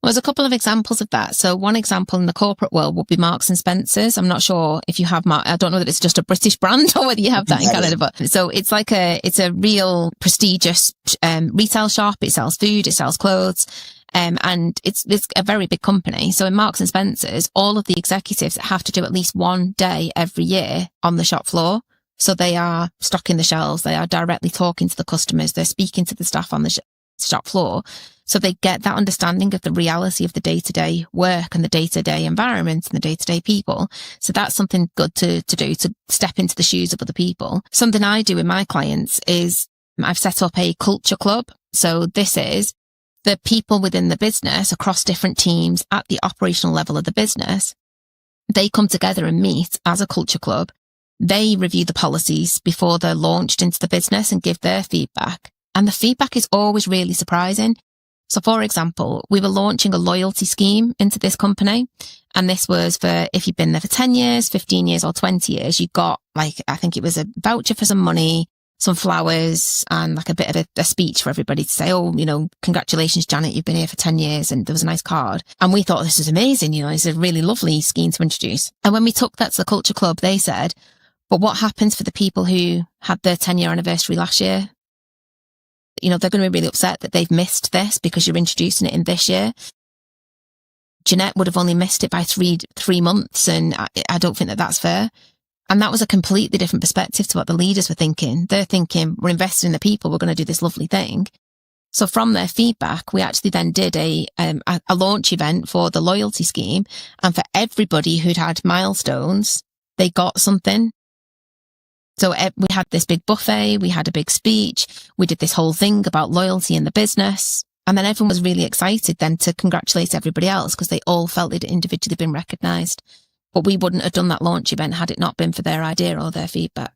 Well, there's a couple of examples of that. So one example in the corporate world would be Marks and Spencer's. I'm not sure if you have I don't know that it's just a British brand or whether you have that in Canada, but so it's like it's a real prestigious retail shop. It sells food, it sells clothes. And it's a very big company. So in Marks and Spencer's, all of the executives have to do at least one day every year on the shop floor. So they are stocking the shelves. They are directly talking to the customers. They're speaking to the staff on the shop floor. So they get that understanding of the reality of the day-to-day work and the day-to-day environment and the day-to-day people. So that's something good to do, to step into the shoes of other people. Something I do with my clients is I've set up a culture club. So this is the people within the business across different teams at the operational level of the business. They come together and meet as a culture club. They review the policies before they're launched into the business and give their feedback. And the feedback is always really surprising. So for example, we were launching a loyalty scheme into this company. And this was for if you've been there for 10 years, 15 years or 20 years, you got I think it was a voucher for some money, some flowers and like a bit of a speech for everybody to say, oh, congratulations, Janet, you've been here for 10 years. And there was a nice card. And we thought this was amazing. It's a really lovely scheme to introduce. And when we took that to the culture club, they said, but what happens for the people who had their 10-year anniversary last year? They're going to be really upset that they've missed this because you're introducing it in this year. Jeanette would have only missed it by three months. And I don't think that that's fair. And that was a completely different perspective to what the leaders were thinking. They're thinking, we're investing in the people. We're going to do this lovely thing. So from their feedback, we actually then did a launch event for the loyalty scheme. And for everybody who'd had milestones, they got something. So we had this big buffet, we had a big speech, we did this whole thing about loyalty in the business. And then everyone was really excited then to congratulate everybody else because they all felt they'd individually been recognised. But we wouldn't have done that launch event had it not been for their idea or their feedback.